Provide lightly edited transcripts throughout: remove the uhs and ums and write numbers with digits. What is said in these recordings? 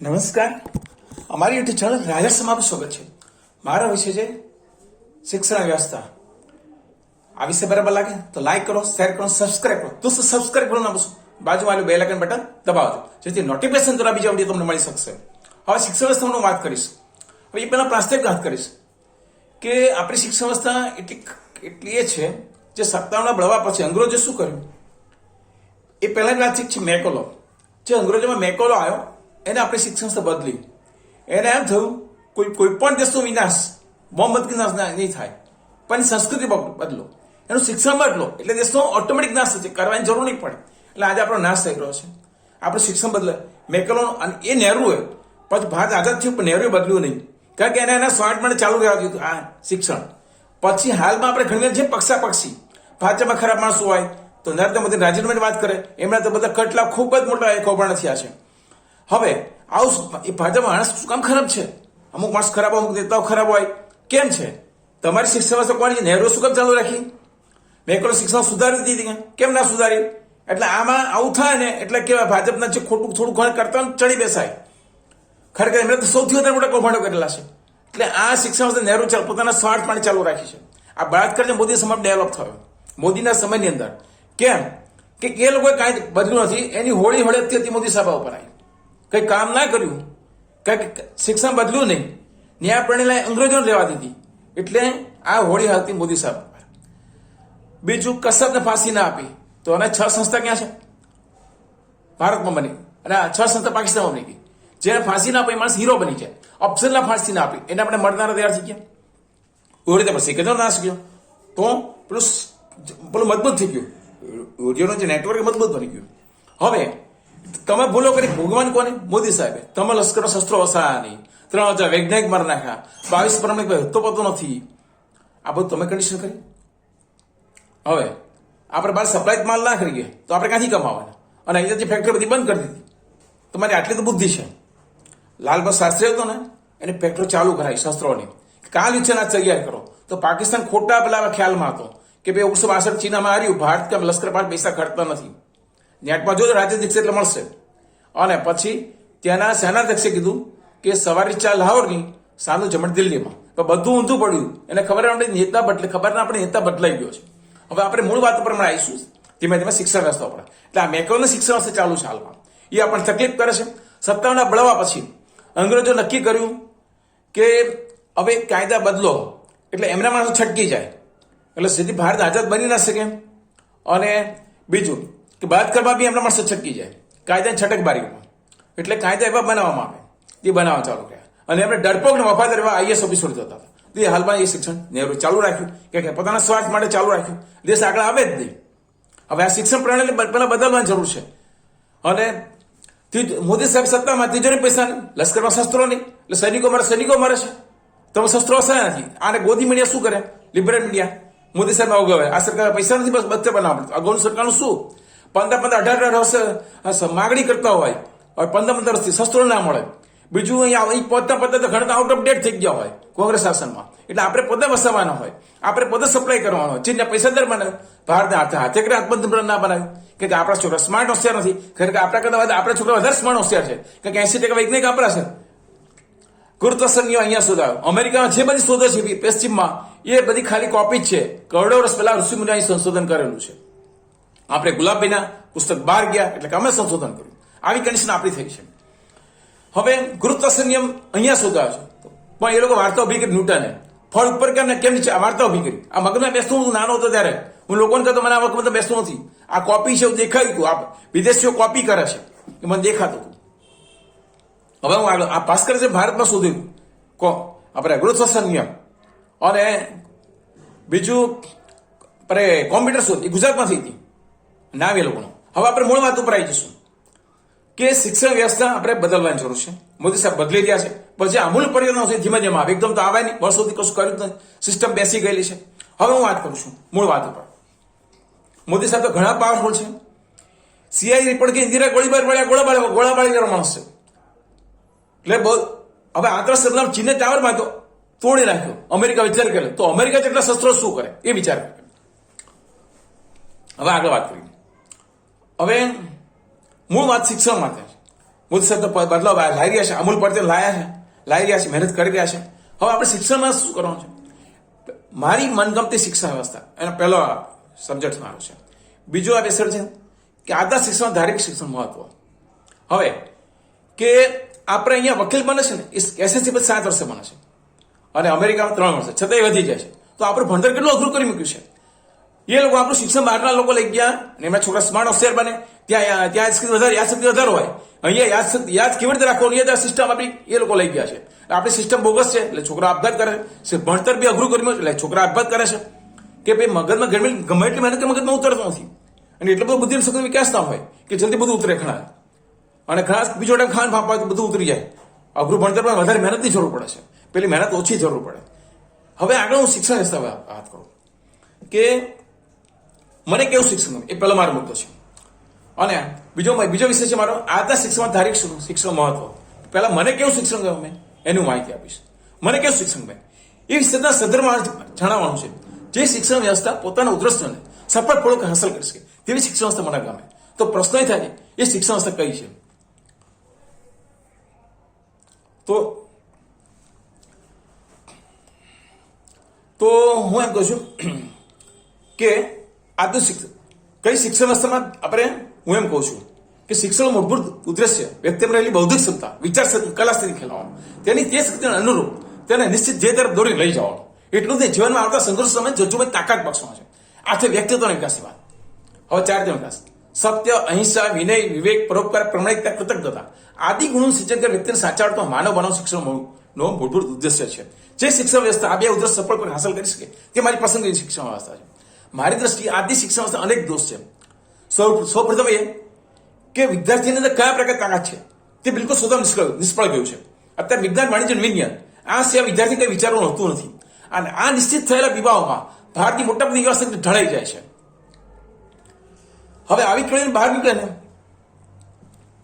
નમસ્કાર. અમારી YouTube channel રાજ્યસભામાં સ્વાગત છે. મારો વિષય છે શિક્ષણ વ્યવસ્થા. આ વિષય બરાબર લાગે તો લાઈક કરો, શેર કરો, સબસ્ક્રાઇબ કરો. દોસ્તો સબસ્ક્રાઇબ કરો ના પૂછો, બાજુમાં બેલ આઇકન બટન દબાવજો જેથી નોટિફિકેશન દ્વારા બીજા વિડીયો તમને મળી શકશે. હવે શિક્ષણ વ્યવસ્થા હું વાત કરીશ. હવે એ પહેલા પ્રાસ્તિક વાત કરીશ કે આપણી શિક્ષણ વ્યવસ્થા એટલી એ છે જે સત્તાઓના બળવા પછી અંગ્રેજો શું કર્યું એ પહેલાની વાત છે મેકોલો. જે અંગ્રેજોમાં મેકોલો આવ્યો એને આપણી શિક્ષણ સંસ્થા બદલી. એને એમ થયું કોઈ પણ દેશનો વિનાશ બોમ્બ વિનાશ નહીં થાય, પણ સંસ્કૃતિ બદલો, એનું શિક્ષણ બદલો એટલે દેશનો ઓટોમેટિક નાશ થશે, કરવાની જરૂર નહીં પડે. એટલે આજે આપણો નાશ થઈ રહ્યો છે. આપણે શિક્ષણ બદલે મેકોલો અને એ નહેરુએ પછી ભારત આઝાદ થયું પણ નહેરુએ બદલ્યું નહીં, કારણ કે એને એના સ્વાર્થ માટે ચાલુ રહેવા દીધું આ શિક્ષણ. પછી હાલમાં આપણે ઘણી જે પક્ષી ભાજપમાં ખરાબ માણસો હોય તો નરેન્દ્ર મોદી રાજીનામાની વાત કરે, એમના તો બધા કટલા ખૂબ જ મોટા કૌભાંડ થયા છે. હવે આવું એ ભાજપ માણસ શું કામ ખરાબ છે? અમુક માણસ ખરાબ, અમુક નેતાઓ ખરાબ હોય, કેમ છે? તમારી શિક્ષણ વ્યવસ્થા કોની? નહેરુ શું કામ ચાલુ રાખી? મેકોલો શિક્ષણ સુધારી દીધી, કેમ ના સુધારી? એટલે આમાં આવું થાય ને એટલે કેવાય ભાજપના જે ખોટું થોડું ઘણું કરતા ચડી બેસાય. ખરેખર એમણે તો સૌથી વધારે મોટા કૌભાંડો કરેલા છે. એટલે આ શિક્ષણ વ્યવસ્થા નહેરુ પોતાના સ્વાર્થ માટે ચાલુ રાખી છે. આ બળાત્કાર જે મોદી સમય ડેવલપ થયો મોદીના સમયની અંદર, કેમ કે એ લોકોએ કાંઈ બદલ્યું નથી. એની હોળી હળેથી મોદી સાહેબ ઉપર આવી, કઈ કામ ના કર્યું, કઈ શિક્ષણ બદલ્યું નહીં, ન્યાય પ્રણાલી અંગ્રેજોને લેવા દીધી. એટલે આ હોળી હાલતી મોદી સાહેબ ઉપર. બીજું કસબને ફાંસી ના આપી તો અને 6 સંસ્થા ક્યાં છે? ભારતમાં બની, અને આ 6 સંસ્થા પાકિસ્તાનમાં બની ગઈ. જેને ફાંસી ના આપી માણસ હીરો બની જાય. અફસરના ફાંસી ના આપી એને આપણે મરનારા તૈયાર થઈ ગયા. એવી રીતે પછી કેજો નાશ ગયો તો પેલું મજબૂત થઈ ગયું. ઓડિયોનું જે નેટવર્ક મજબૂત બની ગયું. હવે તમે ભૂલો કરી ભગવાન કોને? મોદી સાહેબે. તમે લશ્કરના શસ્ત્રો વસાયા નહીં, 3000 વૈજ્ઞાનિક મારી નાખ્યા, 22 પ્રમાણિક હતો પતો નથી. આ બધું તમે કન્ડિશન કરી. હવે આપણે બહાર સપ્લાય માલ ના કરીએ તો આપણે ક્યાંથી કમાવાના? અને અહીંયા જે ફેક્ટરી બધી બંધ કરી દીધી. તમારી આટલી તો બુદ્ધિ છે. લાલબહાદુર શાસ્ત્રી હતો ને, એને ફેક્ટરી ચાલુ કરાવી શસ્ત્રોની. કાલ યુદ્ધના તૈયાર કરો. તો પાકિસ્તાન ખોટા પેલા ખ્યાલમાં હતો કે ભાઈ 1962 ચીનામાં હાર્યું, ભારત કે લશ્કર પાસે પૈસા ખર્ચતા નથી. નેટમાં જોજો રાજ્ય દીક્ષ એટલે મળશે. અને પછી ત્યાંના સેનાધ્યક્ષે કીધું કે સવારી ચા લાહોરની, સાનું જમણ દિલ્હીમાં. તો બધું ઊંધું પડ્યું. એને ખબર આપણે નેતા બદલે, ખબર ના આપણે નેતા બદલાઈ ગયો છે. હવે આપણે મૂળ વાત પર આવીશું ધીમે ધીમે શિક્ષણ વ્યવસ્થા પર. એટલે આ મેકોલની શિક્ષણ વ્યવસ્થા ચાલુ છે હાલમાં. એ આપણને તકલીફ કરે છે. સત્તાઓના બળવા પછી અંગ્રેજો નક્કી કર્યું કે હવે કાયદા બદલો એટલે એમના માણસો છટકી જાય, એટલે સીધી ભારત આઝાદ બની ના શકે. અને બીજું કે બળાત્કારમાં બી એમના માણસો છટકી જાય કાયદાની છટકબારીમાં. એટલે કાયદા એવા બનાવવામાં આવે, એ બનાવવા ચાલુ કર્યા. અને એમને ડરપોકને વફાદાર એવા IAS ઓફિસર થતા હતા. એ હાલમાં એ શિક્ષણ નહેરુ ચાલુ રાખ્યું કે પોતાના સ્વાર્થ માટે ચાલુ રાખ્યું. દેશ આગળ આવે જ નહીં. હવે આ શિક્ષણ પ્રણાલી પહેલા બદલવાની જરૂર છે. અને મોદી સાહેબ સત્તામાં તિજોરી પૈસા નહીં, લશ્કરમાં શસ્ત્રો નહીં, એટલે સૈનિકો મરે છે. તમે શસ્ત્રો હસાયા નથી. આને ગોદી મીડિયા શું કરે? લિબરલ મીડિયા મોદી સાહેબ અવગવે. આ સરકાર પૈસા નથી, બસ બચ્ચે બનાવવા પડે. અગાઉની સરકારનું શું 15-18 વર્ષ માગણી કરતા હોય, હવે 15 વર્ષથી શસ્ત્રો ના મળે. બીજું અહીંયા પોતા તો ઘણા આઉટ ઓફ ડેટ થઈ ગયા હોય કોંગ્રેસ શાસનમાં. એટલે આપણે પોતે વસાવવાના હોય, આપણે પોતે સપ્લાય કરવાનો હોય. ચીનને પૈસાદાર બનાવે, ભારતને હાથે કરી આત્મનિર્ભર ના બનાવ્યું. કે આપણા છોકરા સ્માર્ટ હોશિયાર નથી. ખરેખર આપણા કરતા આપણા છોકરા વધારે સ્માર્ટ હોશિયાર છે. કે 80% વૈજ્ઞાનિક આપણા છે. ગુરુત્વાકર્ષણ અહીંયા શોધાયો. અમેરિકામાં જે બધી શોધો છે પશ્ચિમમાં, એ બધી ખાલી કોપી જ છે. કરોડો વર્ષ પહેલા ઋષિમુનિઓએ સંશોધન કરેલું છે. આપણે ગુલાબભાઈના પુસ્તક બહાર ગયા એટલે કે અમે સંશોધન કર્યું. આવી કન્ડિશન આપણી થઈ છે. હવે ગુરુત્વાકર્ષણ નિયમ અહીંયા શોધાયો છે, પણ એ લોકો વાર્તા ઉભી કરી ન્યૂટને. ફળ ઉપર કેમ નીચે આ વાર્તા ઉભી કરી. આ મગજમાં બેસતું હું નાનો હતો ત્યારે હું લોકોને કહેતો મને આ વખત બેસતું નથી. આ કોપી છે એવું દેખાયું હતું. આ વિદેશીઓ કોપી કરે છે એ મને દેખાતું હતું. હવે હું આગળ આ ભાસ્કર છે ભારતમાં શોધ્યું આપણે ગુરુત્વાકર્ષણ નિયમ. અને બીજું કોમ્પ્યુટર શોધ એ ગુજરાતમાં થઈ હતી નામ એ લોકોનો. હવે આપણે મૂળ વાત ઉપર આવી જઈશું કે શિક્ષણ વ્યવસ્થા આપણે બદલવાની જરૂર છે. મોદી સાહેબ બદલી રહ્યા છે, પણ જે અમૂલ પરિવર્તન છે ધીમે ધીમે આવે. એકદમ તો આવે નહીં, વર્ષોથી કશું કર્યું નથી, સિસ્ટમ બેસી ગયેલી છે. હવે હું વાત કરું છું મૂળ વાત ઉપર. મોદી સાહેબ તો ઘણા પાવરફુલ છે. CI રિપોર્ટ કે ઇન્દિરા ગોળીબાર વાળા ગોળાબારી કરવા માણસ છે. એટલે હવે આંતરરાષ્ટ્રીય ચીને ટાવર માં તો તોડી નાખ્યો. અમેરિકા વિચાર કરે તો અમેરિકા જેટલા શસ્ત્રો શું કરે એ વિચાર કરે. હવે આગળ વાત કરીએ. હવે મૂળ વાત શિક્ષણ માટે. મોદી સાહેબ તો બદલાવ લાવી રહ્યા છે, અમૂલ પડતે લાવી રહ્યા છે, મહેનત કરી રહ્યા છે. હવે આપણે શિક્ષણમાં શું કરવાનું છે? મારી મનગમતી શિક્ષણ વ્યવસ્થા એનો પહેલો સબ્જેક્ટ મારો છે. બીજો આ વિષય છે કે આજના શિક્ષણ ધાર્મિક શિક્ષણ મહત્વ. હવે કે આપણે અહીંયા વકીલ બને છે ને એ એસએસસી પછી 7 વર્ષે બને છે અને અમેરિકામાં 3 વર્ષે, છતાંય વધી જાય છે. તો આપણું ભણતર કેટલું અઘરું કરી મૂક્યું છે. એ લોકો આપણું શિક્ષણ બહારના લોકો લઈ ગયા અને એમના છોકરા સ્માર્ટ હોશિયાર બને, ત્યાં વધારે યાદશક્તિ વધારે હોય. અહીંયા યાદ કેવી રીતે રાખવાનું એ સિસ્ટમ આપણી એ લોકો લઈ ગયા છે. આપણી સિસ્ટમ બોગસ છે એટલે છોકરા આપઘાત કરે છે. ભણતર બી અઘરું કર્યું એટલે છોકરા આપઘાત કરે છે કે ભાઈ મગજમાં ગમે એટલી મહેનત મગજમાં ઉતરતો નથી અને એટલો બધો બુદ્ધિ શક્તિ વિકાસ ના હોય કે જલ્દી બધું ઉતરે ઘણા, અને ઘણા બીજો ટાઈમ ખાન ફાંપવા બધું ઉતરી જાય. અઘરું ભણતરમાં વધારે મહેનતની જરૂર પડે છે, પેલી મહેનત ઓછી જરૂર પડે. હવે આગળ હું શિક્ષણ વ્યવસ્થા વાત કરું કે મને કેવું શિક્ષણ ગમે, એ પહેલો મારો મુદ્દો છે. અને બીજો વિષય છે મારો આજના શિક્ષણમાં ધાર્મિક શિક્ષણ મહત્વ. પહેલા મને કેવું શિક્ષણ ગમે એનું માહિતી આપીશ. મને કેવું શિક્ષણ ગમે એ વિષયના સંદર્ભમાં જણાવવાનું છે. જે શિક્ષણ વ્યવસ્થા પોતાના ઉદ્દેશ્યને સફળપૂર્વક હાંસલ કરી શકે તેવી શિક્ષણ વ્યવસ્થા મને ગમે. તો પ્રશ્ન એ થાય એ શિક્ષણ વ્યવસ્થા કઈ છે? તો હું એમ કહું છું કે આજનું કઈ શિક્ષણ વ્યવસ્થામાં હું એમ કહું છું કે શિક્ષણનું મૂળભૂત ઉદ્દેશ્ય વ્યક્તિમાં રહેલી બૌદ્ધિક ક્ષમતા, વિચાર શક્તિ, કલા શક્તિ ખેલાવવાનું, તેની તે શક્તિને અનુરૂપ તેને નિશ્ચિત જે તરફ દોરી લઈ જવાનું. એટલું જ જીવનમાં આવતા સંઘર્ષ સમય જજુમાં તાકાત બક્ષવાનો છે. આ છે વ્યક્તિત્વના વિકાસની વાત. હવે 4 વિકાસ: સત્ય, અહિંસા, વિનય, વિવેક, પરોપકાર, પ્રમાણિકતા, કૃતજ્ઞતા આદિ ગુણોનું સિંચન કરી વ્યક્તિને સાચા અર્થમાં માનવ બનાવવાનું શિક્ષણનો મૂળભૂત ઉદ્દેશ્ય છે. જે શિક્ષણ વ્યવસ્થા આ બે ઉદ્દેશ્ય સફળપણે હાંસલ કરી શકે તે મારી પસંદગીની શિક્ષણ વ્યવસ્થા છે. મારી દ્રષ્ટિએ આજની શિક્ષણ વ્યવસ્થા અનેક દોષ છે. સૌપ્રથમ એ કે વિદ્યાર્થીની અંદર કયા પ્રકાર તાકાત છે તે બિલકુલ શોધવા નિષ્ફળ ગયું છે. અત્યારે વિજ્ઞાન, વાણિજ્ય, વિજ્ઞાન આ સિવાય વિદ્યાર્થી કઈ વિચારવાનું હોતું નથી અને આ નિશ્ચિત થયેલા વિવાહોમાં ભારતની મોટાભાગની યુવા શક્તિ ઢળાઈ જાય છે. હવે આવી કરીને બહાર નીકળે ને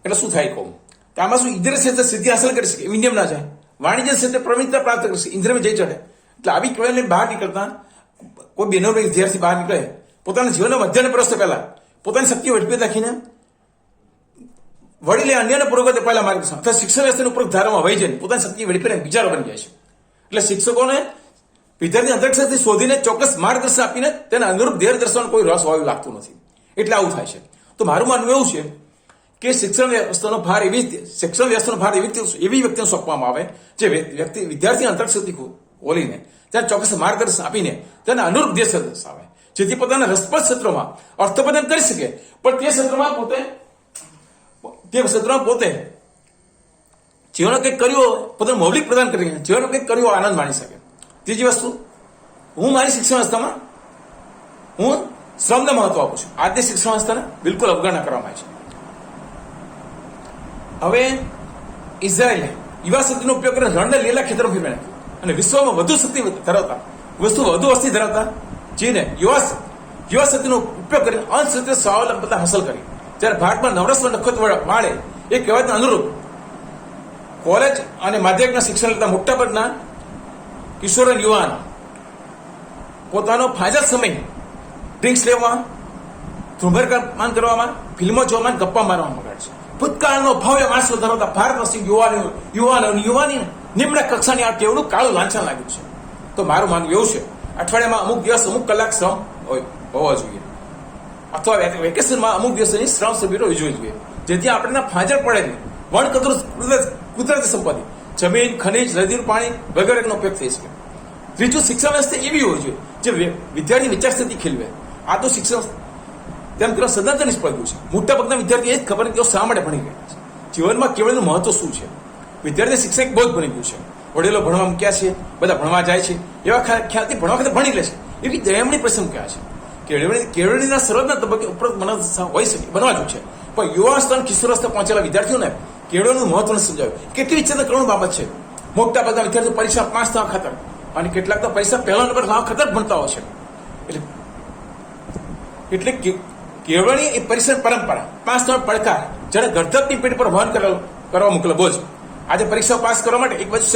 એટલે શું થાય કહું તો આમાં શું ઇન્દ્રિય ક્ષેત્રે સિદ્ધિ હાંસલ કરી શકે, વિનિયમ ના જાય, વાણિજ્ય ક્ષેત્રે પ્રવીણતા પ્રાપ્ત કરી શકે, ઇન્દ્રિયમાં જઈ ચડે. એટલે આવી કરીને બહાર નીકળતા કોઈ બેનો વિદ્યાર્થી બહાર નીકળે પોતાના જીવનના મધ્યને પ્રસ્ત પહેલા પોતાની શક્તિઓ વેઠવી રાખીને વડીલે અન્યને પુરોગતિ પહેલા માર્ગદર્શન અથવા શિક્ષણ વ્યવસ્થાની ઉપર ધારામાં વહી જઈને પોતાની શક્તિ વેઠવીને વિચારો બની જાય છે. એટલે શિક્ષકોને વિદ્યાર્થી અંતરક્ષેત્રથી શોધીને ચોક્કસ માર્ગદર્શન આપીને તેને અનુરૂપ ધ્યેય દર્શાવવાનો કોઈ રસ હોવું લાગતું નથી. એટલે આવું થાય છે. તો મારું માનવું એવું છે કે શિક્ષણ વ્યવસ્થાનો ભાર એવી વ્યક્તિને સોંપવામાં આવે જે વિદ્યાર્થી અંતરક્ષેત્રથી ખોલીને તેને ચોક્કસ માર્ગદર્શન આપીને તેને અનુરૂપ ધ્યેય દર્શાવે, જેથી પોતાના રસપ્રદ ક્ષેત્રોમાં અર્થપ્રદાન કરી શકે, પણ તે ક્ષેત્રમાં પોતે જીવન કંઈક કર્યો પોતાનું મૌલિક પ્રદાન કરીને જીવન કંઈક કર્યો આનંદ માણી શકે. ત્રીજી વસ્તુ, હું મારી શિક્ષણ વ્યવસ્થામાં હું શ્રમને મહત્વ આપું છું. આજની શિક્ષણ વ્યવસ્થાને બિલકુલ અવગણના કરવામાં આવે છે. હવે ઇઝરાયલે યુવા શક્તિનો ઉપયોગ કરીને રણને લીલા ખેતરમાં ફેરવી નાખ્યું અને વિશ્વમાં વધુ વસ્તી ધરાવતા ચીને યુવા શક્તિનો ઉપયોગ કરીને અંશક્ષેત્રીય સ્વાવલંબતા હાંસલ કરી. જ્યારે ભારતમાં નવરસનો નખત વાળે એ કહેવાતને અનુરૂપ કોલેજ અને માધ્યમિકના શિક્ષણ લેતા મોટાભાગના કિશોર અને યુવાન પોતાનો ફાજત સમય ડ્રિંક્સ લેવામાં, ધૂમ્રપાન કરવામાં, ફિલ્મો જોવામાં, ગપ્પા મારવામાં બગાડે છે. ભૂતકાળનો ભવ્ય વારસો ધરાવતા ભારતવાસી યુવાની નિમ્ન કક્ષાની આ કેવડું કાળું લાંછન લાગ્યું છે. તો મારું માનવું એવું છે અઠવાડિયામાં અમુક દિવસ અમુક કલાક શ્રમ હોવા જોઈએ, અથવા વેકેશનમાં અમુક દિવસની શ્રમ શિબિરો યોજવી જોઈએ, જેથી આપણને ફાજર પડે નહીં. કુદરતી સંપત્તિ, જમીન, ખનીજ, નદીનું પાણી વગેરેનો ઉપયોગ થઈ શકે. ત્રીજું, શિક્ષણ વ્યવસ્થા એવી હોવી જોઈએ જે વિદ્યાર્થી વિચારશક્તિ ખીલવે. આ તો શિક્ષણ તેમ કરવા સદંતર નિષ્ફળ ગયું છે. મોટા ભાગના વિદ્યાર્થી એ જ ખબર નથી તેઓ શા માટે ભણી ગયા છે. જીવનમાં કેવળનું મહત્વ શું છે? વિદ્યાર્થી શિક્ષક બહુ જ ભણી ગયું છે. વડીલો ભણવા મૂક્યા છે, બધા ભણવા જાય છે, એવા ખ્યાલથી ભણવા વખતે ભણી લે છે. એવી દયામણી પ્રસંગ કયા છે? કેળવણીના શરૂઆતના તબક્કે ઉપરોક્ત મનોદશા હોઈ શકે, બનવા જ છે. પણ યુવાવસ્થા અને કિશોરાવસ્થા પહોંચેલા વિદ્યાર્થીઓને કેળવણીનું મહત્વ સમજાવ્યું. કેટલી વિચાર કરવાની બાબત છે. મોટા બધા વિદ્યાર્થીઓ પરીક્ષા પાસ થવા ખાતર અને કેટલાક તો પરીક્ષા પહેલા નંબર લાવવા ખાતર ભણતા હોય છે. એટલે કેળવણી એ પરીક્ષા પરંપરા, પાસ થવાનો પડકાર જ્યારે ગર્ધકની પેઢી પર વહન કરવા મોકલે બોજ. આજે પરીક્ષા પાસ કરવા માટે એક બાજુ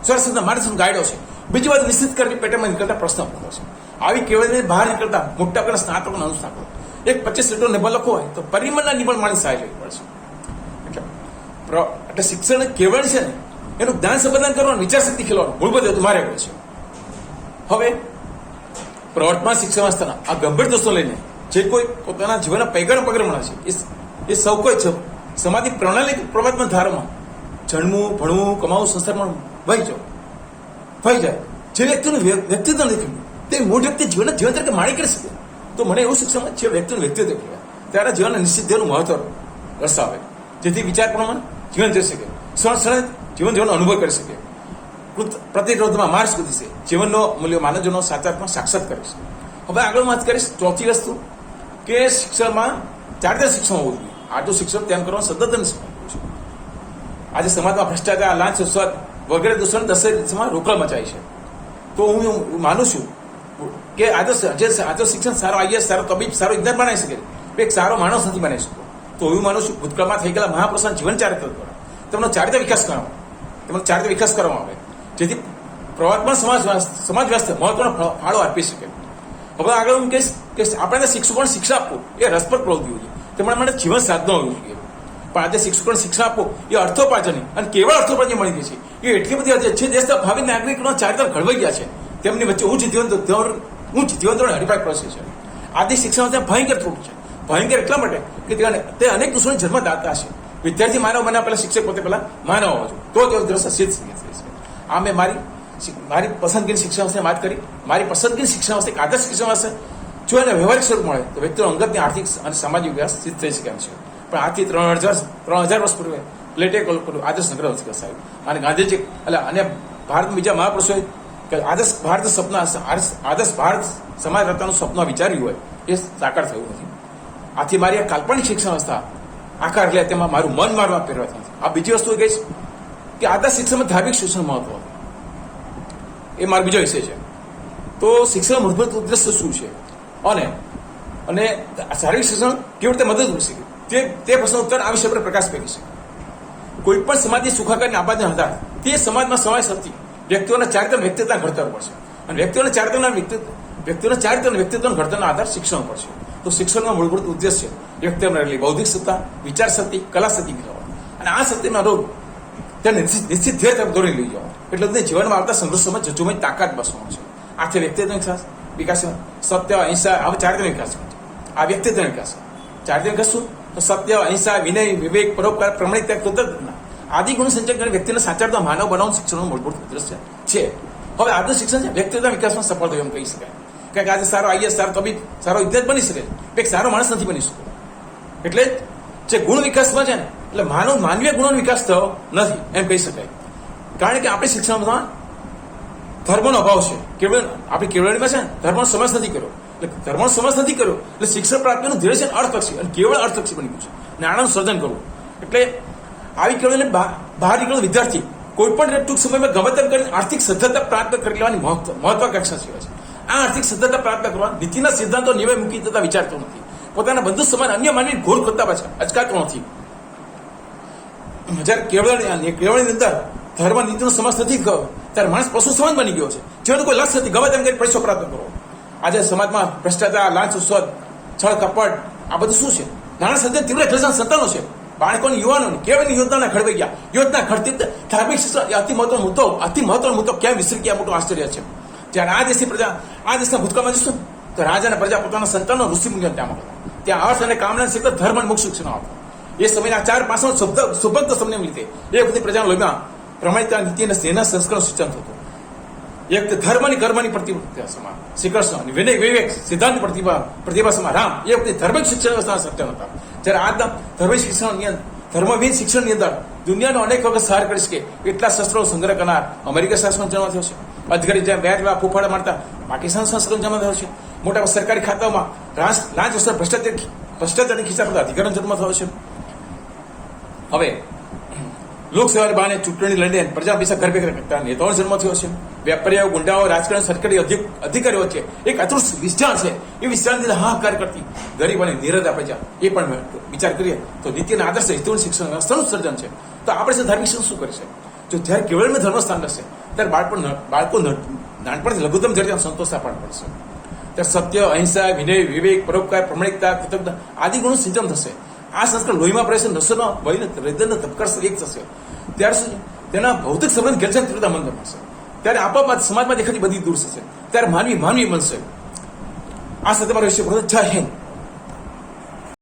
સ્વરસિદ્ધ માર્ગદર્શન ગાઈડો છે, બીજી બાજુ નિશ્ચિત કરવી પેટર્નમાં નીકળતા પ્રશ્ન પૂછો છે. આવી કેળવણી બહાર નીકળતા મોટા ભાગના સ્નાતકો અને અનુસ્નાતકો એક 25 લીટર નિબંધ લખવો હોય તો પરિમાણના નિબંધ માણી સહાય લેવી પડશે. એટલે એટલે શિક્ષણ કેવળ છે ને એનું જ્ઞાન સંપાદન કરવાનું, વિચાર શક્તિ ખેલવાનું મૂળભૂત હેતુ મારે હોય છે. હવે પ્રવર્તમાન શિક્ષણ વ્યવસ્થાના આ ગંભીર દોષો લઈને જે કોઈ પોતાના જીવનના પગરમણા છે એ સૌ કોઈ છે સમાજની પ્રણાલી પ્રવર્તમાન ધારામાં જન્મવું, ભણવું, કમાવું, સંસારમાં વહી જાય. જે વ્યક્તિનું વ્યક્તિત્વ નથી તે મૂળ વ્યક્તિ જીવન તરીકે માણી કરી શકે, તો મને એવું શિક્ષણ જે વ્યક્તિનું વ્યક્તિત્વ કહેવાય ત્યારે જીવનના નિશ્ચિત ધ્યેયનું મહત્વ દર્શાવે, જેથી વિચાર પ્રમાણે જીવન જઈ શકે, ક્ષણ જીવનનો અનુભવ કરી શકે, પ્રતિરોધમાં માર્ગ શોધી છે, જીવનનો મૂલ્ય માનવજનો સાચા અર્થમાં સાક્ષાત કરે છે. હવે આગળ વાત કરીશ ચોથી વસ્તુ કે શિક્ષણમાં ચાર શિક્ષણ હોવું જોઈએ. આટલું શિક્ષણ તેમ કરવાનું સતત છે. આજે સમાજમાં ભ્રષ્ટાચાર, લાંચ, રૂશ્વત વગેરે દૂષણ દસમાં રોકડ મચાય છે. તો હું માનું છું કે આજે શિક્ષણ સારો આઈએસ, સારો તબીબ, સારો ઇજનેર બનાવી શકે, એક સારો માણસ નથી બનાવી શકતો. તો હું માનું છું ભૂતકાળમાં થઈ ગયેલા મહાપુરુષોના જીવન ચારિત્ર દ્વારા તેમનો ચારિત્ર વિકાસ કરવામાં આવે, જેથી પ્રવર્તમાન સમાજ વ્યવસ્થા મહત્વનો ફાળો આપી શકે. હવે આગળ હું કહીશ કે આપણે શિક્ષકોને શિક્ષા આપવું એ રસપ્રદ પ્રવૃત્તિ હોય, તેમના માટે જીવન સાધનો હોવું જોઈએ. પણ આજે શિક્ષકોને શિક્ષા આપવું એ અર્થોપાર્જનની અને કેવળ અર્થોપાર્જન મળી ગઈ છે. એ એટલી બધી જે દેશના ભાવિ નાગરિકોના ચારિત્ર ઘડવાઈ ગયા છે, તેમની વચ્ચે ઉચ્ચ જીવન ધોરણ હરીફાઈ પડશે છે. આજે શિક્ષણ ભયંકર ત્રુટ છે. ભયંકર એટલા માટે કે તે અનેક દૂષણો જન્મદાતા છે. વિદ્યાર્થી માનવ બન્યા પહેલા શિક્ષક પોતે પહેલા માનવ હોવો જોઈએ, તો દ્રશ્ય સિદ્ધ થઈ છે. આ મેં મારી પસંદગીની શિક્ષણ વ્યવસ્થાની વાત કરી. મારી પસંદગીની શિક્ષણ વ્યવસ્થા એક આદર્શ શિક્ષણ વ્યવસ્થા જો એને વ્યવહારિક સ્વરૂપ મળે તો વ્યક્તિનો અંગતની આર્થિક અને સામાજિક વિકાસ સિદ્ધ થઈ શકે એમ છે. પણ આજથી 3000 વર્ષ પૂર્વે પ્લેટે આદર્શ નગર વિકાસ આવ્યો અને ગાંધીજી અને ભારત બીજા મહાપુરુષોએ આદર્શ ભારત સમાજ રચનાનું સપનું વિચાર્યું હોય એ સાકાર થયું નથી. આથી મારી આ કાલ્પનિક શિક્ષણ વ્યવસ્થા આકાર લે તેમાં મારું મન મારવા પ્રેરવા નથી. આ બીજી વસ્તુ એ કહીશ કે આદર્શ શિક્ષણમાં ધાર્મિક શિક્ષણ મહત્વ એ મારો બીજો વિષય છે. તો શિક્ષણ મૂળભૂત ઉદ્દેશ્ય શું છે અને શારીરિક શિક્ષણ કેવી રીતે મદદ કરી શકે તે પ્રશ્ન ઉત્તર આ વિષય પર પ્રકાશ ફેંકી શકે. કોઈ પણ સમાજની સુખાકારની આબાદના આધાર તે સમાજમાં સમાવેશ થતી વ્યક્તિઓના ચારિત્ર વ્યક્તિત્વના ઘડતર પર છે અને વ્યક્તિઓના ચારિત્ર વ્યક્તિત્વના ઘડતરના આધાર શિક્ષણ પર છે. તો શિક્ષણનો મૂળભૂત ઉદ્દેશ્ય વ્યક્તિમાં રહેલી બૌદ્ધિક સત્તા, વિચાર શક્તિ, કલા શક્તિ મેળવવા અને આ શક્તિના રોગ તેને નિશ્ચિત ધ્યેય તરફ દોરી લઈ જવા, એટલે તેને જીવનમાં આવતા સંઘર્ષોમાં જજુમય તાકાત બસવાનો છે. આથી વ્યક્તિત્વ વિકાસ, સત્ય, અહિંસા, આ ચારિત્ર વિકાસ, આ વ્યક્તિત્વ વિકાસ. ચારિત્ર વિકાસ શું? તો સત્ય, અહિંસા, વિનય, વિવેક, પરોપકાર, પ્રમાણિકતા, કૃતજ્ઞતા આદિ ગુણ સંચય કરી વ્યક્તિને સાચા માનવ બનાવવાનું શિક્ષણનું મૂળભૂત ઉદ્દેશ્ય છે. હવે આજનું શિક્ષણ છે વ્યક્તિત્વ વિકાસમાં સફળ થયું એમ કહી શકાય. કારણ કે આજે સારો આઈએસ, સારો તબીબ, સારો ઇજનેર બની શકે, એક સારો માણસ નથી બની શકતો. એટલે જે ગુણ વિકાસમાં છે ને એટલે માનવીય ગુણોનો વિકાસ થયો નથી એમ કહી શકાય. કારણ કે આપણી શિક્ષણમાં ધર્મનો અભાવ છે. આપણી કેળવણીમાં છે ને ધર્મનો સમાસ નથી કર્યો. એટલે ધર્મનો સમાસ નથી કર્યો એટલે શિક્ષણ પ્રાપ્તિનું ધીરે છે અર્થલક્ષી અને કેવળ અર્થલક્ષી બની ગયું છે. નાણાંનું સર્જન કરવું એટલે આવી કેળવણી બહાર નીકળેલો વિદ્યાર્થી કોઈ પણ ટૂંક સમયમાં ગમે તેમ કરીને આર્થિક સદ્ધરતા પ્રાપ્ત કરી લેવાની મહત્વાકાંક્ષા સિવાય છે. આ આર્થિક સદ્ધરતા પ્રાપ્ત કરવા નીતિના સિદ્ધાંતો નિયમ મૂકી તથા વિચારતો નથી. પોતાના બંધુ સમાન અન્ય માનવી ઘોર ખોદતા પાછા અચકાતો નથી. જ્યારે કેળવણીની અંદર ધર્મ નીતિનો સમાસ નથી થયો ત્યારે માણસ પશુ સમાન બની ગયો છે. જેનું કોઈ લક્ષ્ય નથી, ગમે તેમ કરી પૈસો પ્રાપ્ત કરો. આજે સમાજમાં ભ્રષ્ટાચાર, લાંચ, રૂશ્વત, છળ કપટ આ બધું શું છે? નાણાં સર્જન તીવ્ર ઘર્ષણ સંતાનો છે. બાળકોની, યુવાનોની કેળવણી યોજનાના ઘડવાઈ ગયા. યોજના ઘડતી ધાર્મિક શિક્ષણ અતિ મહત્વનો મુદ્દો કેમ વિસરી ગયા મોટું આશ્ચર્ય છે. જ્યારે આ દેશના ભૂતકાળમાં જશું તો રાજા અને પ્રજા પોતાના સંતાનો ઋષિ મુનિઓ ત્યાં મળતા. ત્યાં અર્થ અને કામના ક્ષેત્રે ધર્મ અને મોક્ષ શિક્ષણ આપો. એ સમયના 4 પાસાનો સુભક્ત સમય લીધે એ બધી પ્રજાના લોહીમાં પ્રમાણિકતા, નીતિ અને સેના સંસ્કરણ સિંચન થતું. એક ધર્મની કર્મની પ્રતિભા સમાન શ્રી કૃષ્ણ, વિનય, વિવેક, સિદ્ધાંત પ્રતિભા સમાન રામ. એ વખતે ધાર્મિક શિક્ષણ વ્યવસ્થા સત્ય હતા. જ્યારે આજના ધર્મવિહીન શિક્ષણની અંદર દુનિયાનો અનેક વખત સહાર કરી શકે એટલા શસ્ત્રો સંગ્રહ કરનાર અમેરિકા શાસન જન્મ થયો છે. અધિકારી જેમ બે ફૂફાડા મારતા પાકિસ્તાન સંસ્કૃત જન્મ થયો છે. મોટા સરકારી ખાતાઓમાં લાંચ વસ્ત્ર ભ્રષ્ટાચારની ખિસ્સા કરતા અધિકારીનો જન્મ થયો છે. હવે લોકસેવાને બહાને ચૂંટણી લડીને પ્રજા પૈસા ઘર ભેગા કરતા નેતાઓનો જન્મ થયો છે. વેપારીઓ, ગુંડાઓ, રાજકારણ, સરકારી અધિકારીઓ વચ્ચે એક અતૃષ વિચાર છે. એ વિચારની અંદર હાહાકાર કરતી ગરીબ અને નિરધા પ્રજા એ પણ વિચાર કરીએ તો નીતિના આદર્શ હિતોનું શિક્ષણ વ્યવસ્થાનું સર્જન છે. તો આપણે ધાર્મિક શિક્ષણ શું કરી છે? જો જ્યારે કેવળમાં ધર્મ સ્થાન રહેશે ત્યારે બાળકો નાનપણથી લઘુત્તમ જડતા સંતોષ આપવા પડશે. ત્યારે સત્ય, અહિંસા, વિનય, વિવેક, પરોપકાર, પ્રમાણિકતા, કૃતજ્ઞતા આદિ ગુણનું સિંચન થશે આ સંસ્કાર લોહીમાં પ્રવેશ નસોનો વહીને હૃદયનો ધબકાર એક થશે. ત્યારે શું છે? તેના ભૌતિક સંબંધ ઘેરછાણ તીવ્રતા મંદ બનશે. ત્યારે આપોઆપ સમાજમાં દેખાતી બધી દૂર થશે. ત્યારે માનવી બનશે. આ સાથે મારો વિષય જય હિન્દ.